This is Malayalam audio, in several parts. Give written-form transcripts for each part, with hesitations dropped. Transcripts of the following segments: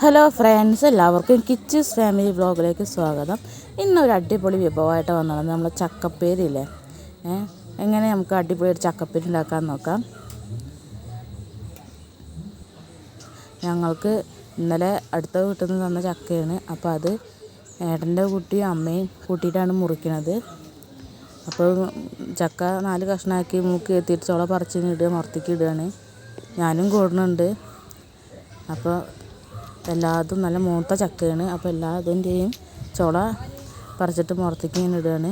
ഹലോ ഫ്രണ്ട്സ്, എല്ലാവർക്കും കിച്ചൂസ് ഫാമിലി വ്ളോഗിലേക്ക് സ്വാഗതം. ഇന്നൊരു അടിപൊളി വിഭവമായിട്ട് വന്നത് നമ്മൾ ചക്കപ്പേരില്ലേ, എങ്ങനെ നമുക്ക് അടിപൊളി ഒരു ചക്കപ്പേരി ഉണ്ടാക്കാൻ നോക്കാം. ഞങ്ങൾക്ക് ഇന്നലെ അടുത്ത വീട്ടിൽ നിന്ന് തന്ന ചക്കയാണ്. അപ്പോൾ അത് ഏട്ടൻ്റെ കുട്ടിയും അമ്മയും കൂട്ടിയിട്ടാണ് മുറിക്കണത്. അപ്പോൾ ചക്ക 4 കഷ്ണമാക്കി മൂക്കി എത്തിയിട്ട് ചോള പറിച്ചിടുക, മുറത്തേക്ക് ഇടുകയാണ്. ഞാനും കൂടുന്നുണ്ട്. അപ്പോൾ എല്ലാതും നല്ല മൂത്ത ചക്കയാണ്. അപ്പോൾ എല്ലാതിൻ്റെയും ചുള പറിച്ചിട്ട് മുറത്തേക്ക് ഇങ്ങനെ ഇടുകയാണ്.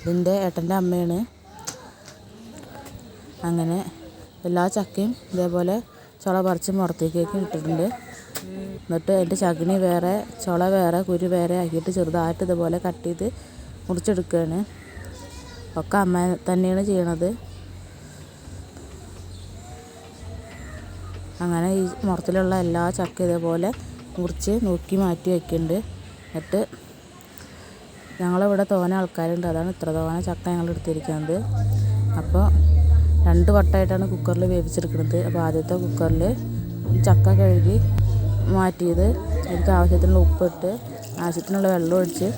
ഇതിൻ്റെ ഏട്ടൻ്റെ അമ്മയാണ്. അങ്ങനെ എല്ലാ ചക്കയും ഇതേപോലെ ചുള പറിച്ച് മുറത്തേക്കൊക്കെ ഇട്ടിട്ടുണ്ട്. എന്നിട്ട് അതിൻ്റെ ചകിണി വേറെ, ചുള വേറെ, കുരു വേറെ ആക്കിയിട്ട് ചെറുതായിട്ട് ഇതുപോലെ കട്ട് ചെയ്ത് മുറിച്ചെടുക്കുകയാണ്. ഒക്കെ അമ്മ തന്നെയാണ് ചെയ്യണത്. അങ്ങനെ ഈ മുറത്തിലുള്ള എല്ലാ ചക്ക ഇതേപോലെ മുറിച്ച് നോക്കി മാറ്റി വയ്ക്കുന്നുണ്ട്. എന്നിട്ട് ഞങ്ങളിവിടെ തോനെ ആൾക്കാരുണ്ട്, അതാണ് ഇത്ര തോനെ ചക്ക ഞങ്ങൾ എടുത്തിരിക്കുന്നത്. അപ്പോൾ 2 വട്ടമായിട്ടാണ് കുക്കറിൽ വേവിച്ചെടുക്കുന്നത്. അപ്പോൾ ആദ്യത്തെ കുക്കറിൽ ചക്ക കഴുകി മാറ്റിയത്, അതിലേക്ക് ആവശ്യത്തിനുള്ള ഉപ്പിട്ട് ആവശ്യത്തിനുള്ള വെള്ളം ഒഴിച്ച്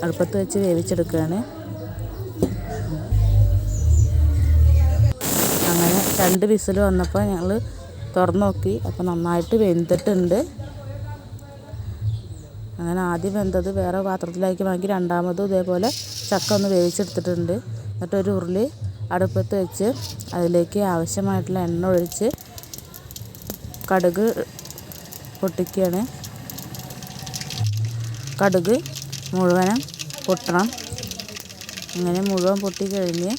അടുപ്പത്ത് വെച്ച് വേവിച്ചെടുക്കുകയാണ്. അങ്ങനെ 2 വിസിൽ വന്നപ്പോൾ ഞങ്ങൾ തുറന്ന് നോക്കി. അപ്പോൾ നന്നായിട്ട് വെന്തിട്ടുണ്ട്. അങ്ങനെ ആദ്യം വെന്തത് വേറെ പാത്രത്തിലേക്ക് മാറ്റി രണ്ടാമതും ഇതേപോലെ ചക്ക ഒന്ന് വേവിച്ചെടുത്തിട്ടുണ്ട്. എന്നിട്ട് ഒരു ഉരുളി അടുപ്പത്ത് വെച്ച് അതിലേക്ക് ആവശ്യമായിട്ടുള്ള എണ്ണ ഒഴിച്ച് കടുക് പൊട്ടിക്കുകയാണ്. കടുക് മുഴുവനും പൊട്ടണം. അങ്ങനെ മുഴുവൻ പൊട്ടിക്കഴിഞ്ഞ്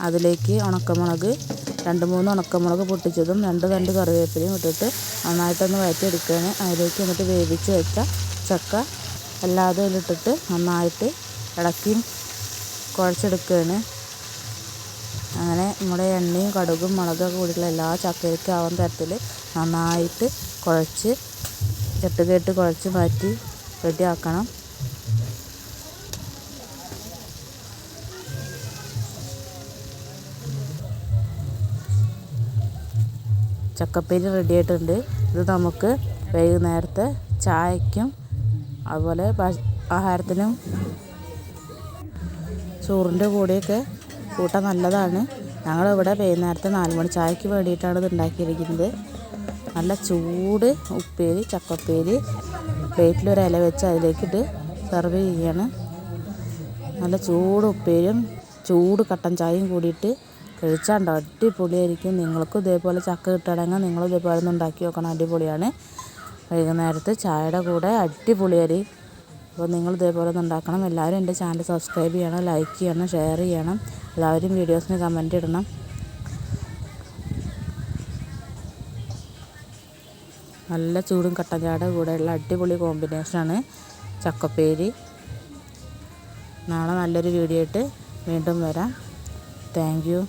അതിലേക്ക് ഉണക്കമുളക് 2-3 ഉണക്കമുളക് പൊട്ടിച്ചതും 2 തണ്ട് കറിവേപ്പിലയും ഇട്ടിട്ട് നന്നായിട്ടൊന്ന് വഴറ്റിയെടുക്കുകയാണ്. അതിലേക്ക് എന്നിട്ട് വേവിച്ച് വെച്ച ചക്ക എല്ലാതും അതിലിട്ടിട്ട് നന്നായിട്ട് ഇളക്കി കുഴച്ചെടുക്കുകയാണ്. അങ്ങനെ നമ്മുടെ എണ്ണയും കടുകും മുളകൊക്കെ കൂടിയിട്ടുള്ള എല്ലാ ചക്കയിലേക്ക് ആവുന്ന തരത്തിൽ നന്നായിട്ട് കുഴച്ച് ചട്ടുകയിട്ട് കുഴച്ച് മാറ്റി റെഡിയാക്കണം. ചക്കപ്പേരി റെഡി ആയിട്ടുണ്ട്. ഇത് നമുക്ക് വൈകുന്നേരത്തെ ചായയ്ക്കും അതുപോലെ ആഹാരത്തിനും ചോറിൻ്റെ കൂടെയൊക്കെ കൂട്ടാൻ നല്ലതാണ്. ഞങ്ങളിവിടെ വൈകുന്നേരത്തെ 4 മണി ചായയ്ക്ക് വേണ്ടിയിട്ടാണ് ഇത് ഉണ്ടാക്കിയിരിക്കുന്നത്. നല്ല ചൂട് ഉപ്പേരി, ചക്കപ്പേരി പ്ലേറ്റിലൊരു ഇല വെച്ച് അതിലേക്കിട്ട് സെർവ് ചെയ്യുകയാണ്. നല്ല ചൂട് ഉപ്പേരിയും ചൂട് കട്ടൻ ചായയും കൂടിയിട്ട് കഴിച്ചാൽ അടിപൊളിയായിരിക്കും. നിങ്ങൾക്കും ഇതേപോലെ ചക്ക കിട്ടുകയാണെങ്കിൽ നിങ്ങളും ഇതേപോലെ ഒന്ന് ഉണ്ടാക്കി നോക്കണം, അടിപൊളിയാണ്. വൈകുന്നേരത്ത് ചായയുടെ കൂടെ അടിപൊളിയായിരിക്കും. അപ്പോൾ നിങ്ങൾ ഇതേപോലെ ഒന്ന് ഉണ്ടാക്കണം. എല്ലാവരും എൻ്റെ ചാനൽ സബ്സ്ക്രൈബ് ചെയ്യണം, ലൈക്ക് ചെയ്യണം, ഷെയർ ചെയ്യണം. എല്ലാവരും വീഡിയോസിന് കമൻറ്റ് ഇടണം. നല്ല ചൂടും കട്ടൻ ചായയുടെ കൂടെയുള്ള അടിപൊളി കോമ്പിനേഷനാണ് ചക്കപ്പേരി. നാളെ നല്ലൊരു വീഡിയോ ആയിട്ട് വീണ്ടും വരാം. Thank you.